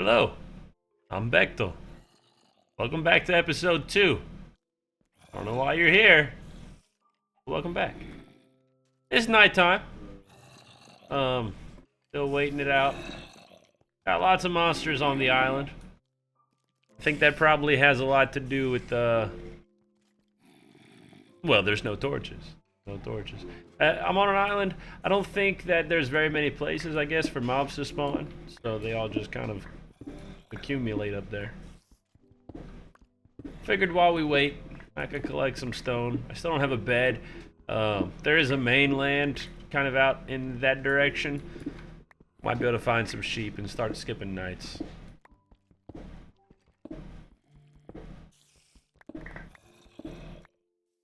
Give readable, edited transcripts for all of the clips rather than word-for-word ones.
Hello, I'm Bechtel. Welcome back to episode 2. I don't know why you're here. Welcome back. It's nighttime. Still waiting it out. Got lots of monsters on the island. I think that probably has a lot to do with well, there's no torches. No torches. I'm on an island. I don't think that there's very many places, I guess, for mobs to spawn. So they all just kind of accumulate up there. Figured while we wait, I could collect some stone. I still don't have a bed. There is a mainland kind of out in that direction. Might be able to find some sheep and start skipping nights.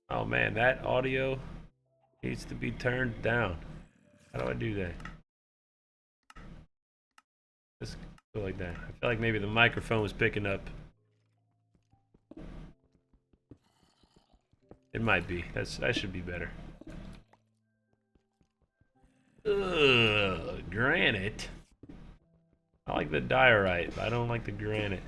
Oh man, that audio needs to be turned down. How do I do that? Just go like that. I feel like maybe the microphone was picking up. It might be. That should be better. Ugh, granite. I like the diorite, but I don't like the granite.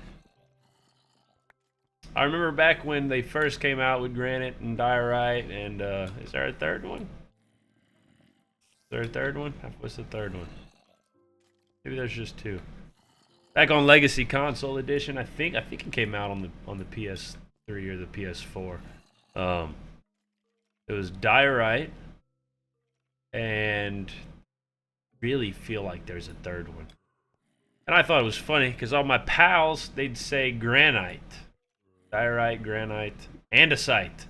I remember back when they first came out with granite and diorite, and is there a third one? Is there a third one? What's the third one? Maybe there's just two. Back on Legacy Console Edition, I think it came out on the PS3 or the PS4. It was diorite, and really feel like there's a third one. And I thought it was funny because all my pals, they'd say granite. Diorite, granite, andesite.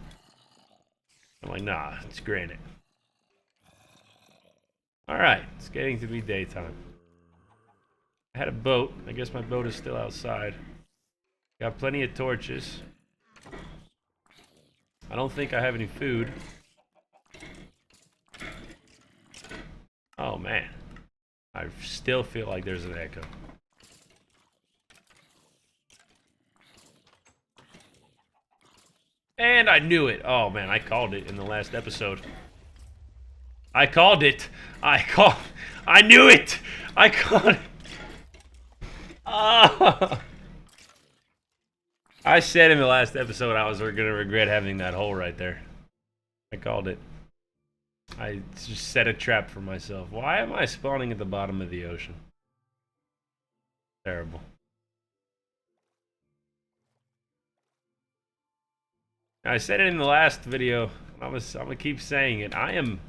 I'm like, nah, it's granite. Alright, it's getting to be daytime. I had a boat. I guess my boat is still outside. Got plenty of torches. I don't think I have any food. Oh man. I still feel like there's an echo. And I knew it. Oh man, I called it in the last episode. I called it. I knew it. I called it. Oh. I said in the last episode I was gonna regret having that hole right there. I called it. I just set a trap for myself. Why am I spawning at the bottom of the ocean? Terrible. I said it in the last video. I'm gonna keep saying it. I am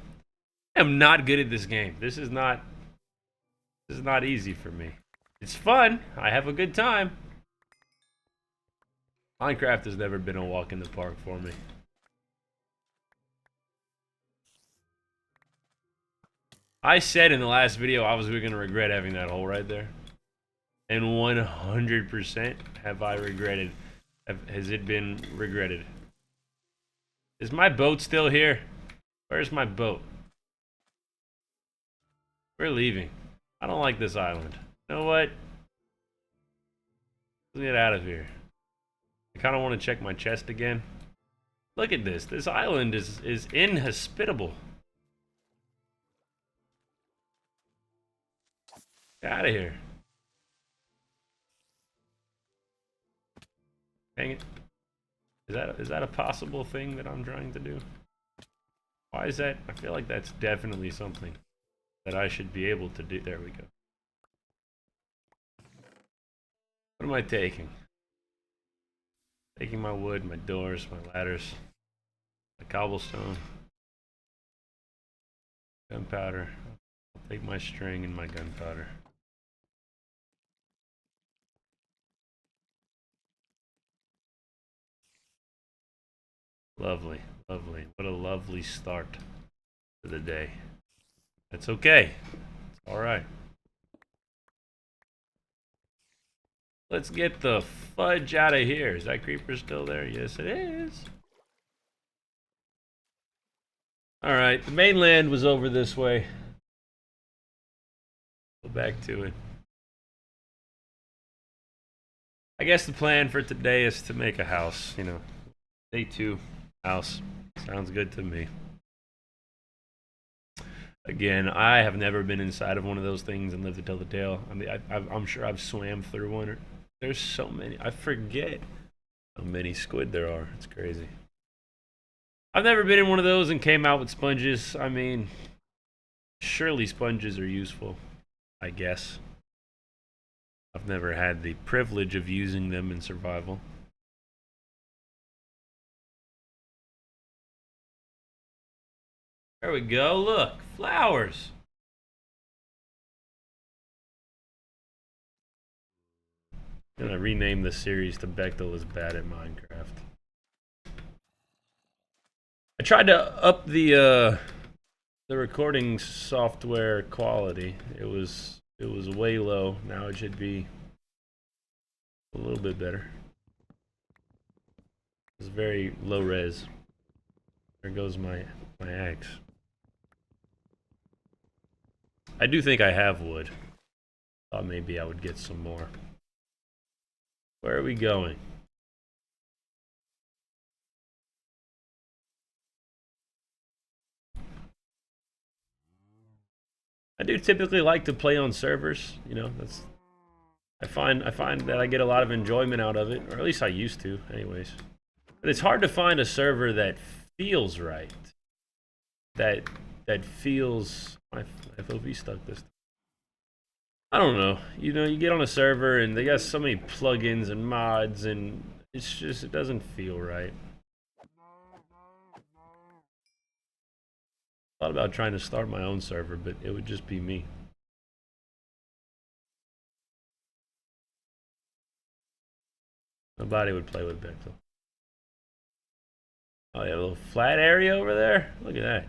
not good at this game. This is not easy for me. It's fun. I have a good time. Minecraft has never been a walk in the park for me. I said in the last video I was going to regret having that hole right there. And 100% have I regretted. Has it been regretted? Is my boat still here? Where's my boat? We're leaving. I don't like this island. You know what? Let's get out of here. I kind of want to check my chest again. Look at this. This island is inhospitable. Get out of here. Dang it. Is that a possible thing that I'm trying to do? Why is that? I feel like that's definitely something that I should be able to do. There we go. What am I taking? Taking my wood, my doors, my ladders, my cobblestone, gunpowder. I'll take my string and my gunpowder. Lovely, lovely. What a lovely start to the day. That's okay. It's alright. Let's get the fudge out of here. Is that creeper still there? Yes, it is. Alright, the mainland was over this way. Go back to it. I guess the plan for today is to make a house, you know. Day 2, house. Sounds good to me. Again, I have never been inside of one of those things and lived to tell the tale. I mean, I'm sure I've swam through one. There's so many. I forget how many squid there are. It's crazy. I've never been in one of those and came out with sponges. I mean, surely sponges are useful, I guess. I've never had the privilege of using them in survival. There we go. Look, flowers. I'm gonna rename the series to Bechtel is bad at Minecraft. I tried to up the recording software quality. It was way low. Now it should be a little bit better. It's very low res. There goes my axe. I do think I have wood. Thought maybe I would get some more. Where are we going? I do typically like to play on servers. You know, that's I find that I get a lot of enjoyment out of it, or at least I used to, anyways. But it's hard to find a server that feels right. That feels my FOV stuck this time. I don't know. You know, you get on a server and they got so many plugins and mods and it's just it doesn't feel right. Thought about trying to start my own server, but it would just be me. Nobody would play with Bechtel. Oh yeah, a little flat area over there. Look at that.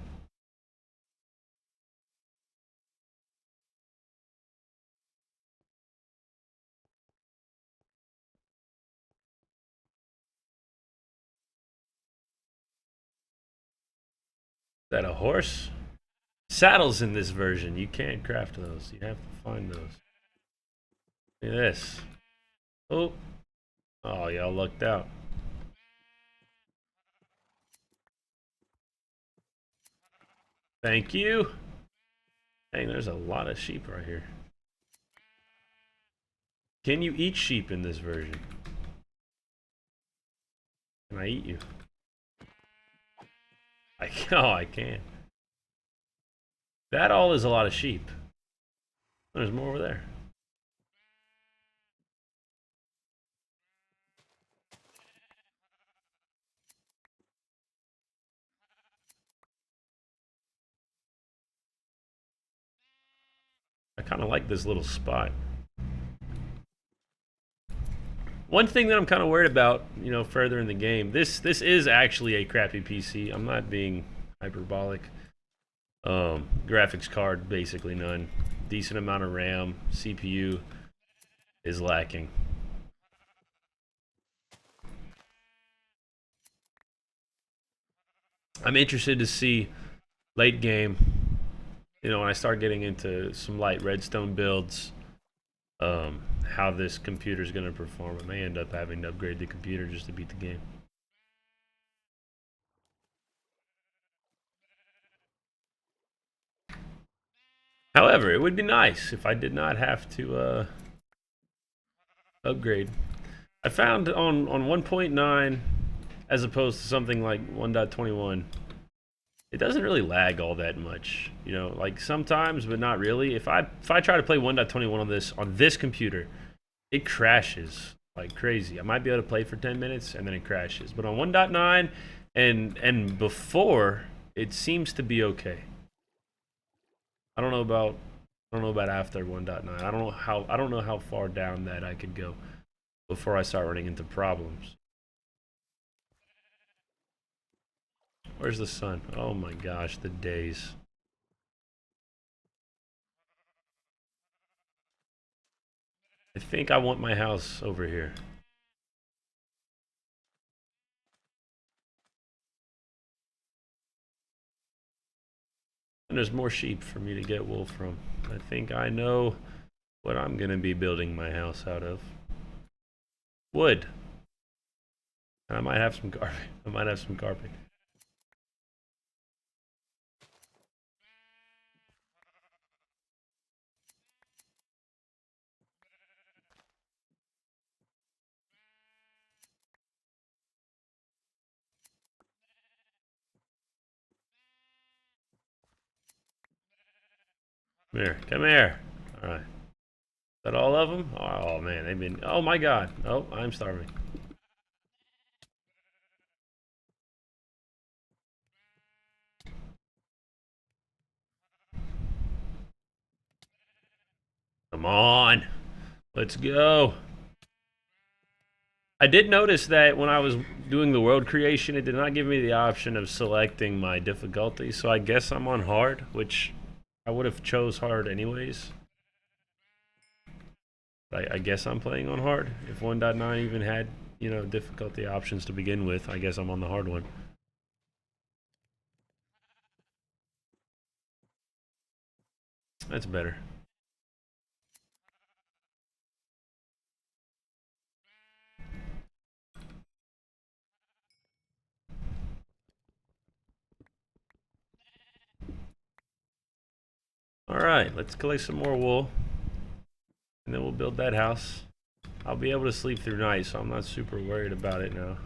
Is that a horse? Saddles in this version. You can't craft those. You have to find those. Look at this. Oh. Oh, y'all lucked out. Thank you. Dang, there's a lot of sheep right here. Can you eat sheep in this version? Can I eat you? Oh, I can. That all is a lot of sheep. There's more over there. I kind of like this little spot. One thing that I'm kind of worried about, you know, further in the game, this is actually a crappy PC. I'm not being hyperbolic. Graphics card, basically none. Decent amount of RAM. CPU is lacking. I'm interested to see late game, you know, when I start getting into some light redstone builds, how this computer is going to perform. I may end up having to upgrade the computer just to beat the game. However, it would be nice if I did not have to upgrade. I found on 1.9, as opposed to something like 1.21, it doesn't really lag all that much. You know, like sometimes, but not really. If I try to play 1.21 on this computer, it crashes like crazy. I might be able to play for 10 minutes and then it crashes. But on 1.9 and before, it seems to be okay. I don't know about after 1.9. I don't know how far down that I could go before I start running into problems. Where's the sun? Oh my gosh, the days. I think I want my house over here. And there's more sheep for me to get wool from. I think I know what I'm going to be building my house out of. Wood. I might have some carpet. I might have some carpet. Come here. Come here. All right. Is that all of them? Oh, man. They've been... Oh, my God. Oh, I'm starving. Come on. Let's go. I did notice that when I was doing the world creation, it did not give me the option of selecting my difficulty. So I guess I'm on hard, which I would have chose hard anyways. I guess I'm playing on hard. If 1.9 even had, you know, difficulty options to begin with, I guess I'm on the hard one. That's better. Alright, let's collect some more wool. And then we'll build that house. I'll be able to sleep through night, so I'm not super worried about it now.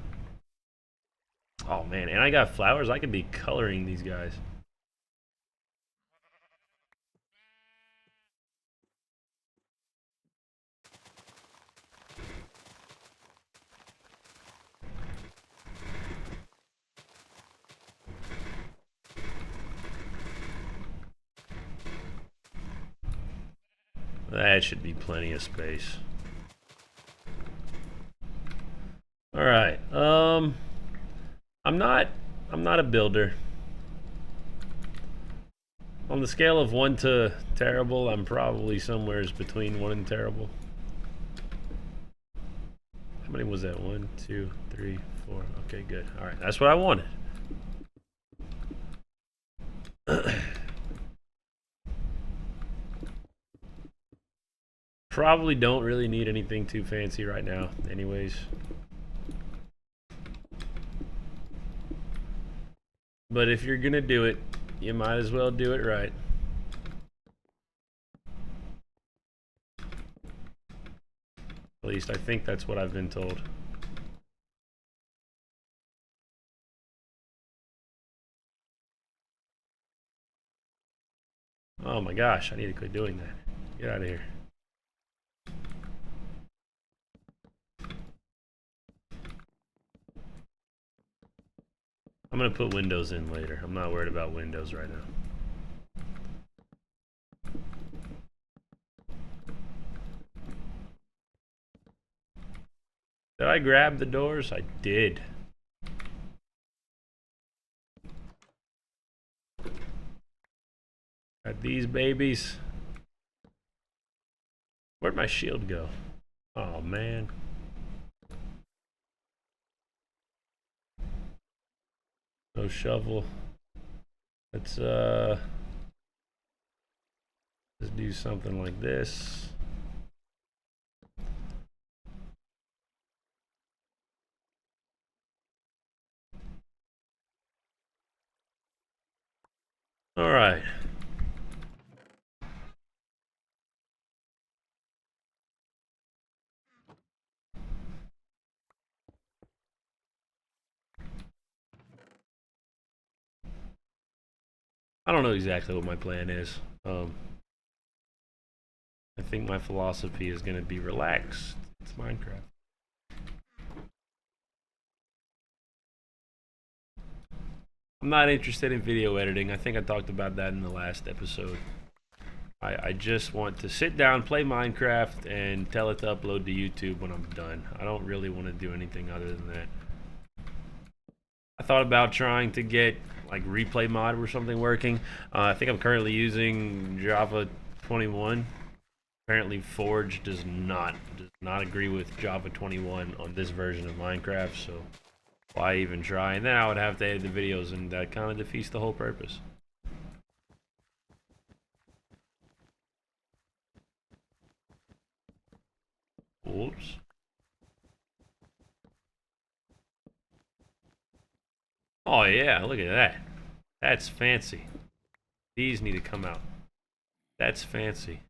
Oh man, and I got flowers. I could be coloring these guys. That should be plenty of space. All right. I'm not a builder. On the scale of 1 to terrible, I'm probably somewhere between 1 and terrible. How many was that? 1, 2, 3, 4. Okay, good. All right, that's what I wanted. Probably don't really need anything too fancy right now, anyways. But if you're gonna do it, you might as well do it right. At least I think that's what I've been told. Oh my gosh, I need to quit doing that. Get out of here. I'm gonna put windows in later. I'm not worried about windows right now. Did I grab the doors? I did. Got these babies. Where'd my shield go? Oh man. No shovel. Let's do something like this. All right. I don't know exactly what my plan is. I think my philosophy is going to be relaxed. It's Minecraft. I'm not interested in video editing. I think I talked about that in the last episode. I just want to sit down, play Minecraft, and tell it to upload to YouTube when I'm done. I don't really want to do anything other than that. I thought about trying to get like replay mod or something working. I think I'm currently using Java 21. Apparently Forge does not agree with Java 21 on this version of Minecraft, so why even try? And then I would have to edit the videos, and that kind of defeats the whole purpose. Oops. Oh yeah, look at that. That's fancy. These need to come out. That's fancy.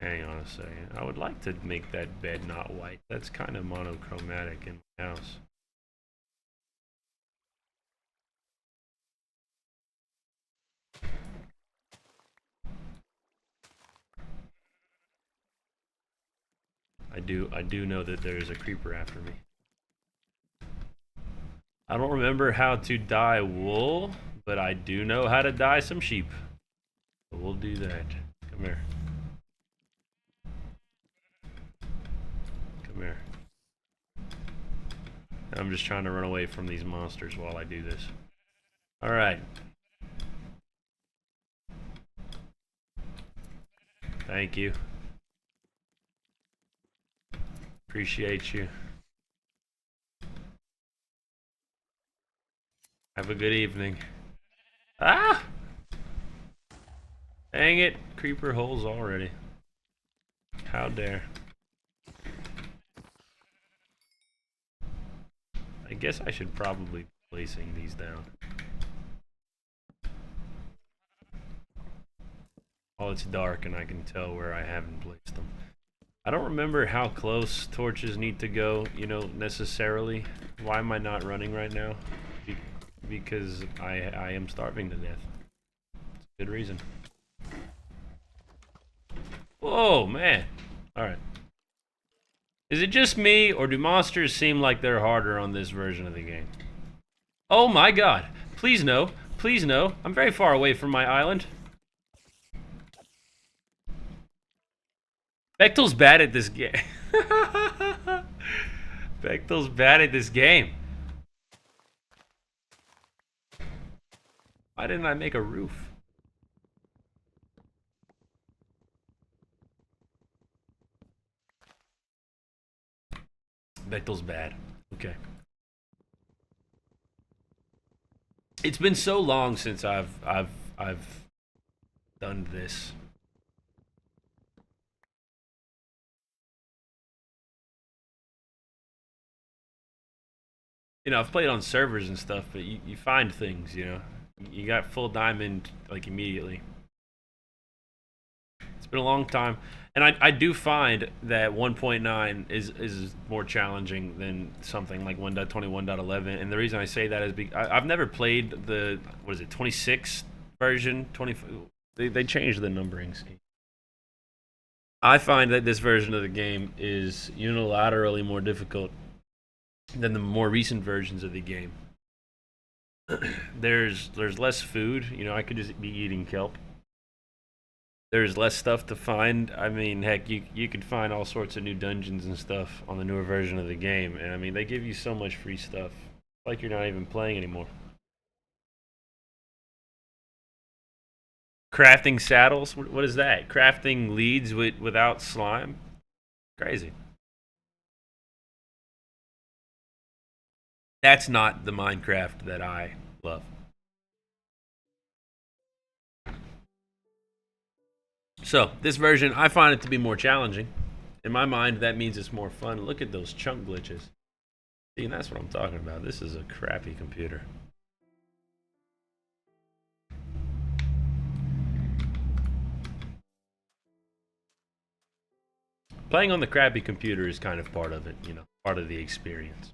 Hang on a second. I would like to make that bed not white. That's kind of monochromatic in my house. I do know that there's a creeper after me. I don't remember how to dye wool, but I do know how to dye some sheep. So we'll do that. Come here. Come here. I'm just trying to run away from these monsters while I do this. Alright. Thank you. Appreciate you. Have a good evening. Ah! Dang it. Creeper holes already. How dare. I guess I should probably be placing these down. Oh, it's dark and I can tell where I haven't placed them. I don't remember how close torches need to go, you know, necessarily. Why am I not running right now? Because I am starving to death. It's a good reason. Whoa, man. Alright. Is it just me, or do monsters seem like they're harder on this version of the game? Oh my god. Please no. Please no. I'm very far away from my island. Bechtel's bad at this game. Bechtel's bad at this game. Why didn't I make a roof? Bechtel's bad. Okay. It's been so long since I've done this. You know, I've played on servers and stuff, but you find things, you know. You got full diamond, like, immediately. It's been a long time. And I do find that 1.9 is more challenging than something like 1.21.11. And the reason I say that is because I've never played the, what is it, 26 version? They changed the numbering scheme. I find that this version of the game is unilaterally more difficult than the more recent versions of the game. There's less food. You know, I could just be eating kelp. There's less stuff to find. I mean, heck, you could find all sorts of new dungeons and stuff on the newer version of the game. And I mean, they give you so much free stuff. Like you're not even playing anymore. Crafting saddles? What is that? Crafting leads without slime? Crazy. That's not the Minecraft that I love. So, this version, I find it to be more challenging. In my mind, that means it's more fun. Look at those chunk glitches. See, and that's what I'm talking about. This is a crappy computer. Playing on the crappy computer is kind of part of it, you know, part of the experience.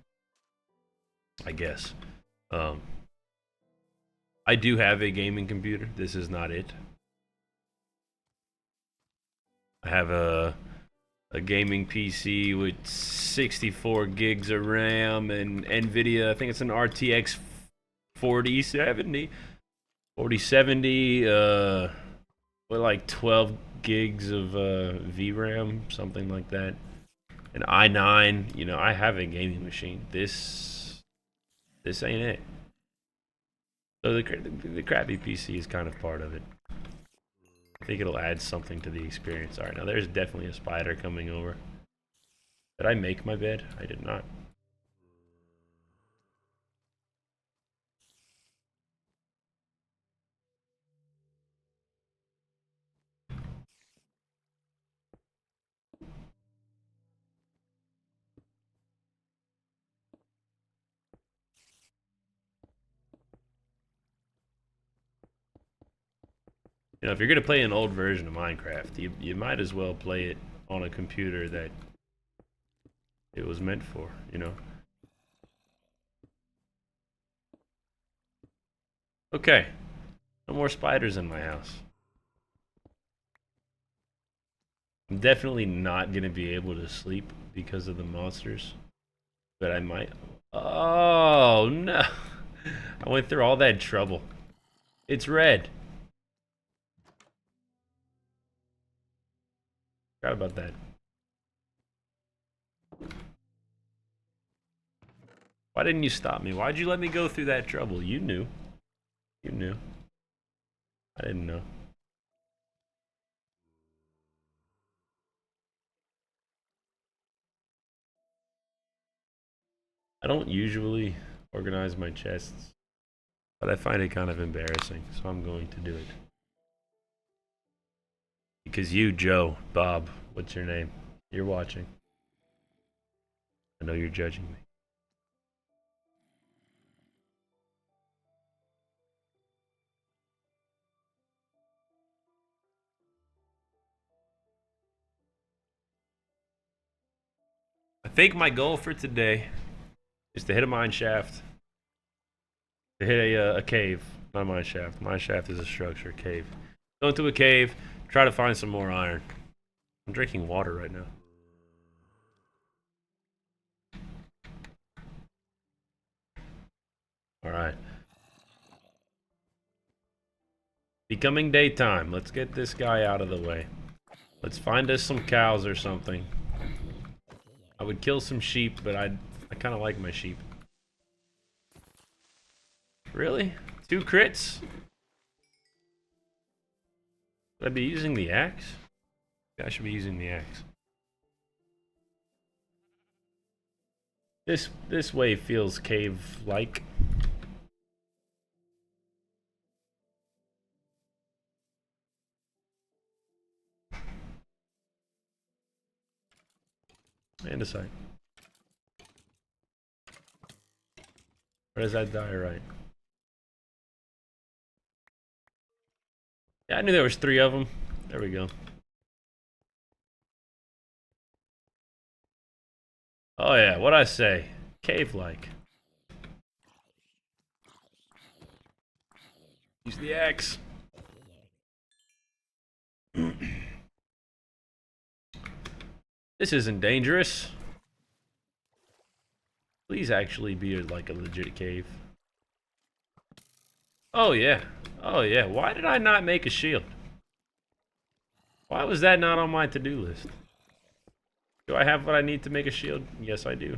I guess. I do have a gaming computer. This is not it. I have a gaming PC with 64 gigs of RAM and NVIDIA. I think it's an RTX 4070. 4070, with like 12 gigs of VRAM, something like that. An i9, you know, I have a gaming machine. This ain't it. So the crappy PC is kind of part of it. I think it'll add something to the experience. Alright, now there's definitely a spider coming over. Did I make my bed? I did not. You know, if you're gonna play an old version of Minecraft, you might as well play it on a computer that it was meant for, you know? Okay. No more spiders in my house. I'm definitely not gonna be able to sleep because of the monsters, but I might. Oh no! I went through all that trouble. It's red. Forgot about that. Why didn't you stop me? Why'd you let me go through that trouble? You knew. You knew. I didn't know. I don't usually organize my chests, but I find it kind of embarrassing, so I'm going to do it. Because you, Joe, Bob, what's your name? You're watching. I know you're judging me. I think my goal for today is to hit a mine shaft, to hit a cave. Not a mine shaft. Mine shaft is a structure. Cave. Go into a cave, try to find some more iron. I'm drinking water right now. Alright. Becoming daytime. Let's get this guy out of the way. Let's find us some cows or something. I would kill some sheep, but I kind of like my sheep. Really? 2 crits? Should I be using the axe? I should be using the axe. This way feels cave-like. Andesite. Or does that die right? Yeah, I knew there was 3 of them. There we go. Oh yeah, what'd I say? Cave-like. Use the axe. This isn't dangerous. Please actually be like a legit cave. Oh yeah. Oh yeah. Why did I not make a shield? Why was that not on my to-do list? Do I have what I need to make a shield? Yes, I do.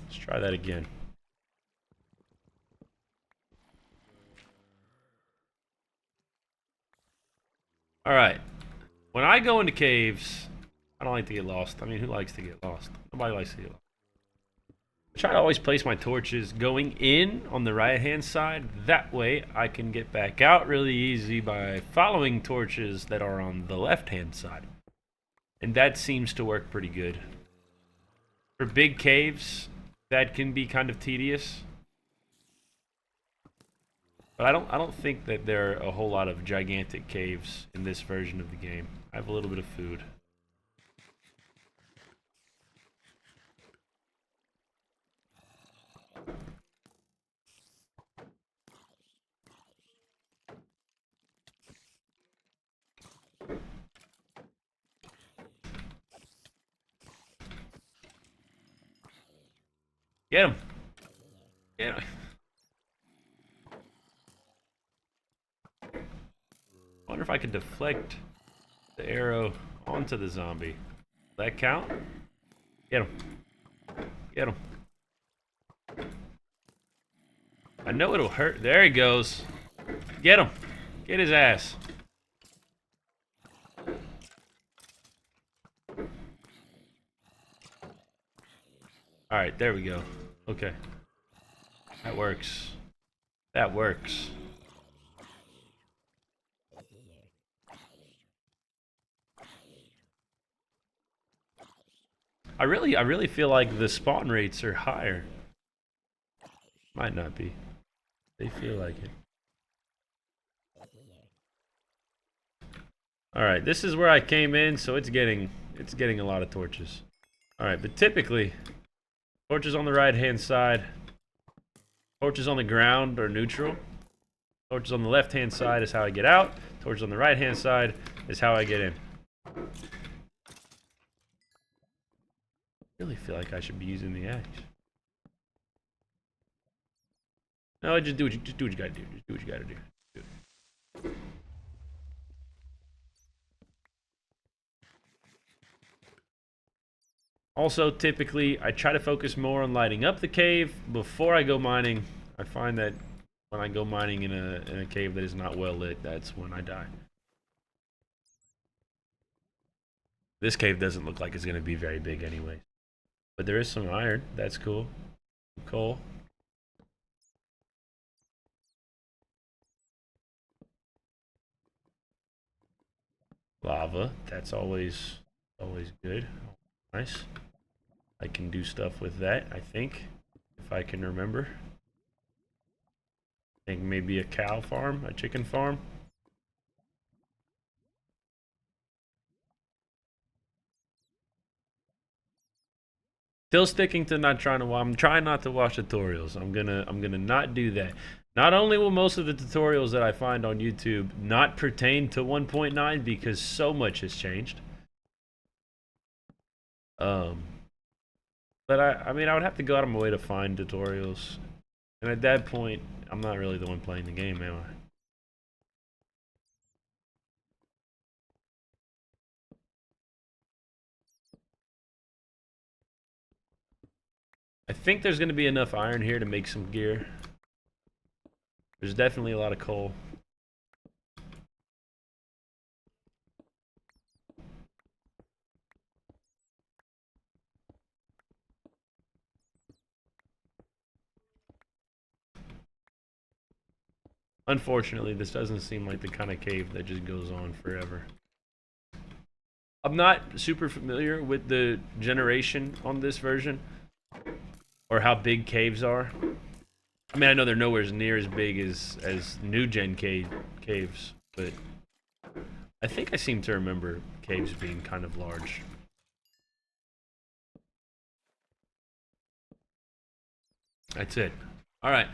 Let's try that again. Alright. When I go into caves, I don't like to get lost. I mean, who likes to get lost? Nobody likes to get lost. I try to always place my torches going in on the right-hand side. That way, I can get back out really easy by following torches that are on the left-hand side. And that seems to work pretty good. For big caves, that can be kind of tedious. But I don't think that there are a whole lot of gigantic caves in this version of the game. I have a little bit of food. Get him! Get him! I wonder if I could deflect the arrow onto the zombie. Does that count? Get him. Get him. I know it'll hurt. There he goes. Get him. Get his ass. Alright, there we go. Okay. That works. That works. I really feel like the spawn rates are higher. Might not be. They feel like it. All right, this is where I came in, so it's getting a lot of torches. All right, but typically, torches on the right-hand side, torches on the ground are neutral. Torches on the left-hand side is how I get out. Torches on the right-hand side is how I get in. I really feel like I should be using the axe. No, just do what you gotta do. Just do what you gotta do. Also, typically, I try to focus more on lighting up the cave before I go mining. I find that when I go mining in a cave that is not well lit, that's when I die. This cave doesn't look like it's going to be very big anyway. But there is some iron. That's cool. Coal. Lava. That's always good. Nice. I can do stuff with that, I think. If I can remember. I think maybe a cow farm, a chicken farm. Still sticking to not trying to. I'm trying not to watch tutorials. I'm gonna not do that. Not only will most of the tutorials that I find on YouTube not pertain to 1.9 because so much has changed. But I mean, I would have to go out of my way to find tutorials, and at that point, I'm not really the one playing the game, am I? I think there's going to be enough iron here to make some gear. There's definitely a lot of coal. Unfortunately, this doesn't seem like the kind of cave that just goes on forever. I'm not super familiar with the generation on this version, or how big caves are. I mean, I know they're nowhere near as big as new gen caves, but I think I seem to remember caves being kind of large. That's it. All right,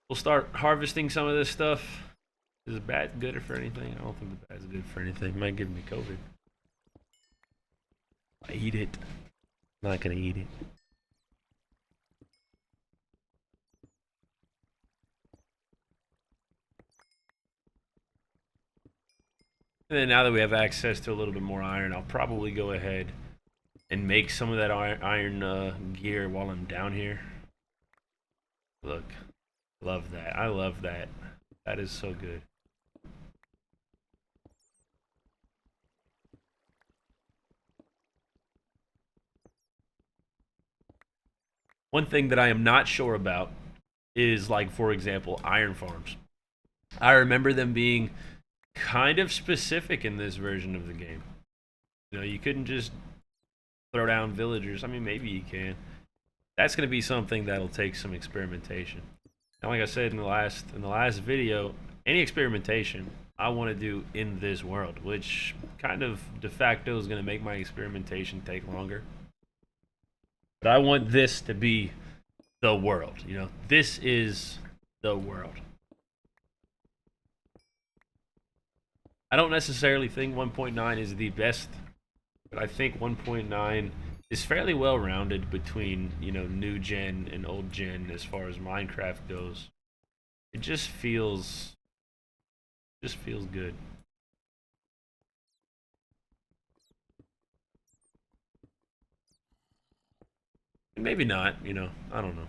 we'll start harvesting some of this stuff. Is the bat good for anything? I don't think the bat's good for anything. It might give me COVID. I eat it. I'm not gonna eat it. And then now that we have access to a little bit more iron, I'll probably go ahead and make some of that iron gear while I'm down here. Look, love that. I love that. That is so good. One thing that I am not sure about is, like, for example, iron farms. I remember them being kind of specific in this version of the game. You know, you couldn't just throw down villagers. I mean, maybe you can. That's going to be something that'll take some experimentation. And like I said in the last video, any experimentation I want to do in this world, which kind of de facto is going to make my experimentation take longer. But I want this to be the world. You know, this is the world. I don't necessarily think 1.9 is the best, but I think 1.9 is fairly well rounded between, you know, new gen and old gen as far as Minecraft goes. It just feels good. And maybe not, you know, I don't know.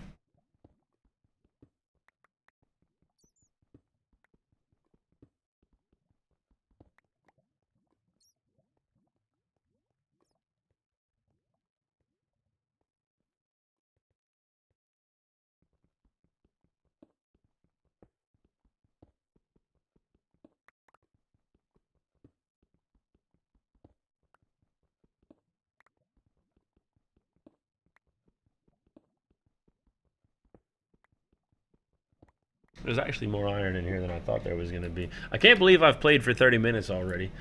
There's actually more iron in here than I thought there was going to be. I can't believe I've played for 30 minutes already.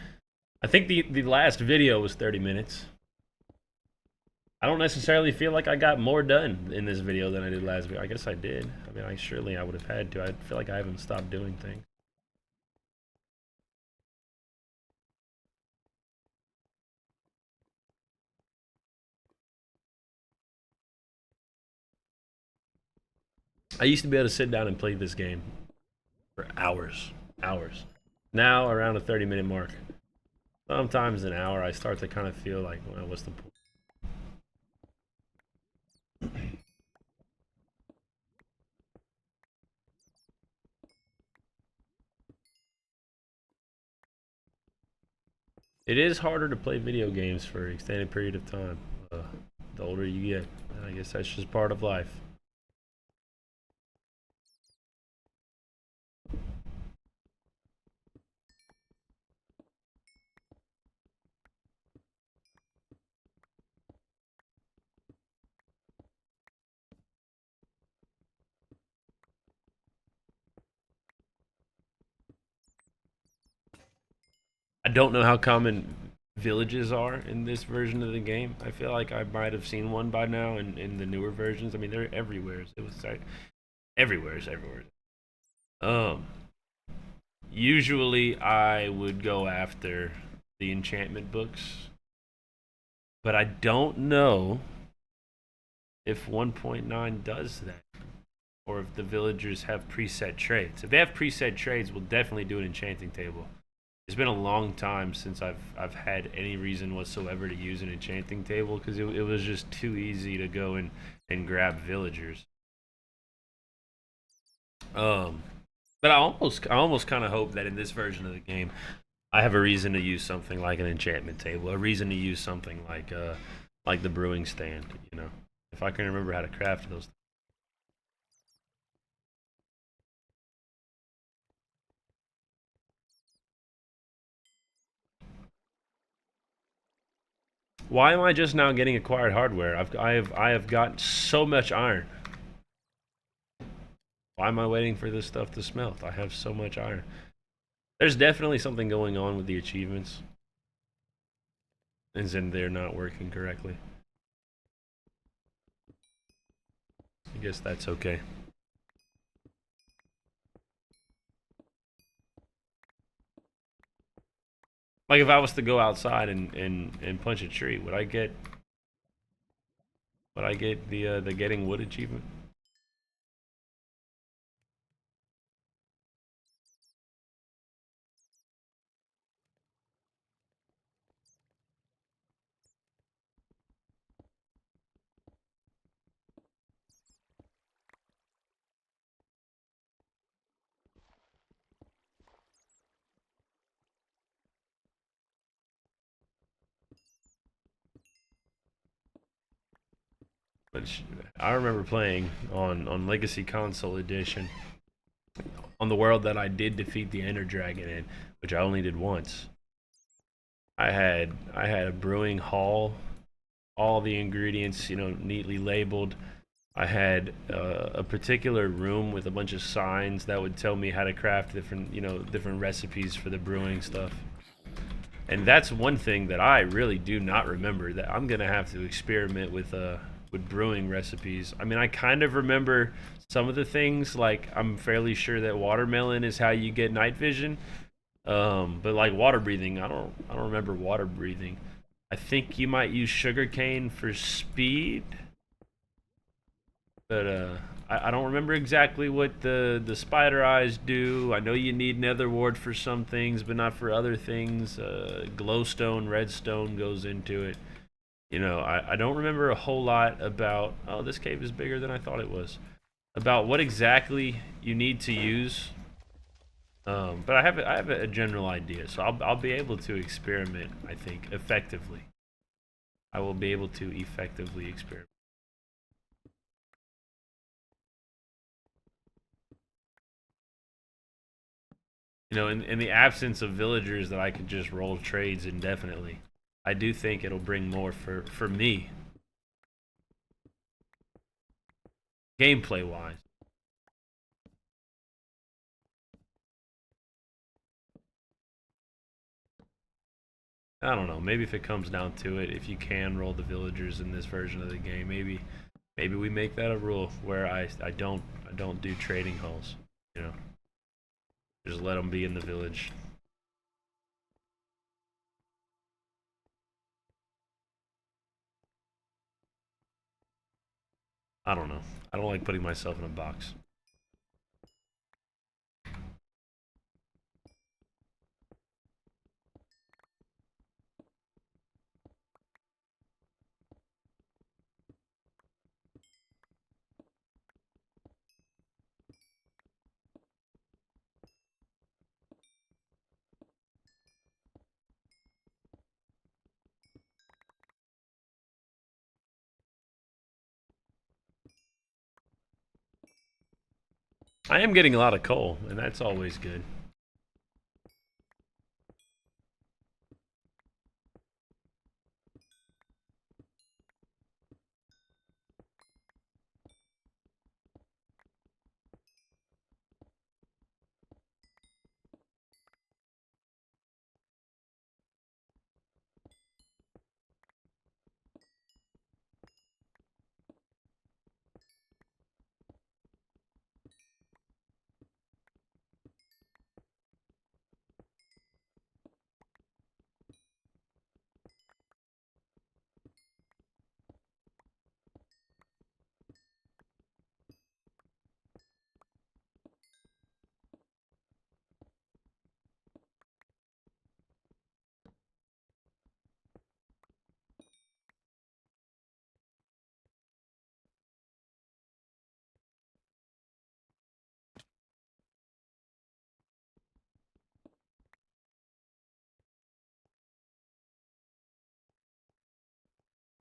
I think the last video was 30 minutes. I don't necessarily feel like I got more done in this video than I did last video. I guess I did. I mean, I would have had to. I feel like I haven't stopped doing things. I used to be able to sit down and play this game for hours. Hours. Now, around a 30-minute mark. Sometimes an hour, I start to kind of feel like, well, what's the point? It is harder to play video games for an extended period of time. The older you get, I guess that's just part of life. I don't know how common villages are in this version of the game. I feel like I might have seen one by now in the newer versions. I mean, they're everywhere. It was like everywhere. Um, Usually I would go after the enchantment books, but I don't know if 1.9 does that, or if the villagers have preset trades. If they have preset trades, we'll definitely do an enchanting table. It's been a long time since I've had any reason whatsoever to use an enchanting table because it was just too easy to go and grab villagers. But I almost kind of hope that in this version of the game, I have a reason to use something like an enchantment table, a reason to use something like the brewing stand. You know, if I can remember how to craft those. Why am I just now getting acquired hardware? I have got so much iron. Why am I waiting for this stuff to smelt? I have so much iron. There's definitely something going on with the achievements. As in they're not working correctly. I guess that's okay. Like if I was to go outside and punch a tree, would I get the getting wood achievement? Which I remember playing on Legacy Console Edition on the world that I did defeat the Ender Dragon in, which I only did once. I had a brewing hall, all the ingredients, neatly labeled. I had a particular room with a bunch of signs that would tell me how to craft different recipes for the brewing stuff. And that's one thing that I really do not remember that I'm gonna have to experiment with brewing recipes. I mean, I kind of remember some of the things. Like I'm fairly sure that watermelon is how you get night vision. But like water breathing, I don't remember water breathing. I think you might use sugarcane for speed, but I don't remember exactly what the spider eyes do. I know you need nether wart for some things, but not for other things. Glowstone, redstone goes into it. I don't remember a whole lot about. Oh, this cave is bigger than I thought it was. About what exactly you need to use. But I have a general idea, so I'll be able to experiment. I think effectively. I will be able to effectively experiment. In the absence of villagers that I could just roll trades indefinitely, I do think it'll bring more for me, gameplay wise. I don't know. Maybe if it comes down to it, if you can roll the villagers in this version of the game, maybe we make that a rule where I don't do trading halls. You know, just let them be in the village. I don't know. I don't like putting myself in a box. I am getting a lot of coal, and that's always good.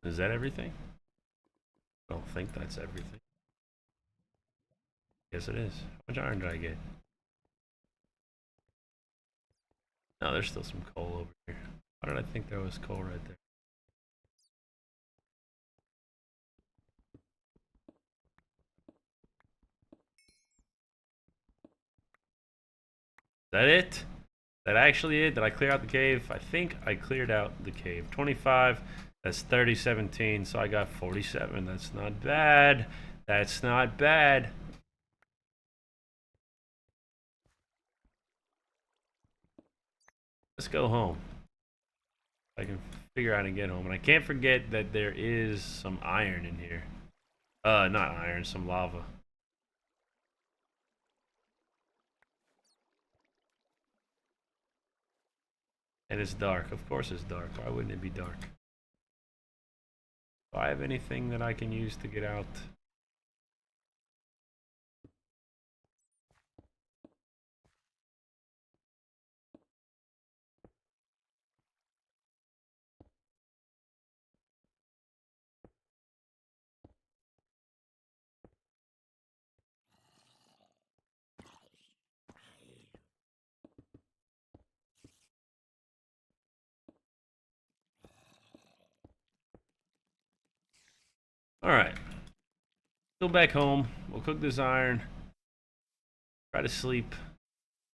Is that everything? I don't think that's everything. Yes, it is. How much iron did I get? No, there's still some coal over here. Why did I think there was coal right there? Is that it? Is that actually it? Did I clear out the cave? I think I cleared out the cave. 25, that's 30, 17, so I got 47. That's not bad. That's not bad. Let's go home. I can figure out how to get home. And I can't forget that there is some iron in here. Not iron, some lava. And it's dark. Of course it's dark. Why wouldn't it be dark? Do I have anything that I can use to get out? Alright. Go back home. We'll cook this iron. Try to sleep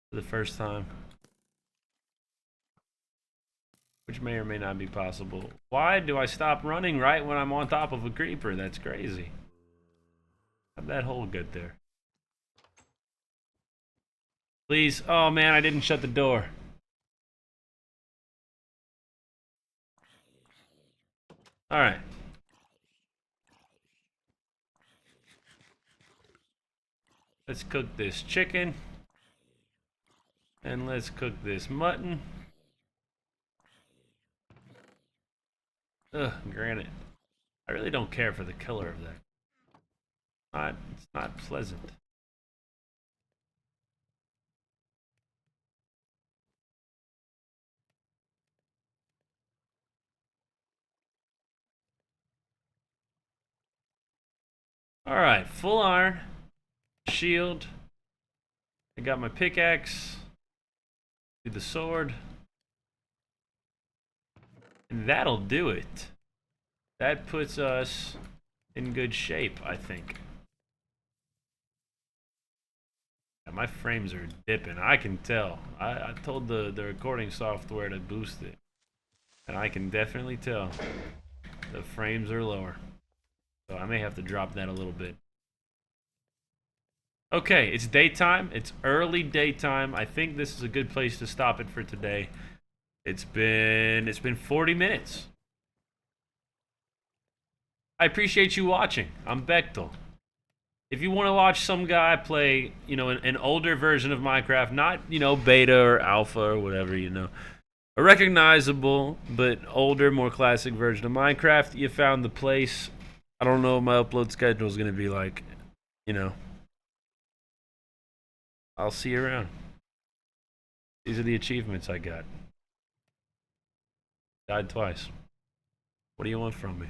for the first time. Which may or may not be possible. Why do I stop running right when I'm on top of a creeper? That's crazy. How'd that hole get there? Please. Oh man, I didn't shut the door. Alright. Let's cook this chicken. And let's cook this mutton. Ugh, granite. I really don't care for the color of that. It's not pleasant. Alright, full iron. Shield. I got my pickaxe. Do the sword. And that'll do it. That puts us in good shape, I think. Yeah, my frames are dipping. I can tell. I told the recording software to boost it. And I can definitely tell the frames are lower. So I may have to drop that a little bit. Okay, it's daytime. It's early daytime. I think this is a good place to stop it for today. It's been 40 minutes. I appreciate you watching. I'm Bechtel. If you want to watch some guy play, you know, an older version of Minecraft, not, you know, beta or alpha or whatever, you know, a recognizable but older, more classic version of Minecraft, you found the place. I don't know what my upload schedule is going to be like, you know. I'll see you around. These are the achievements I got. Died twice. What do you want from me?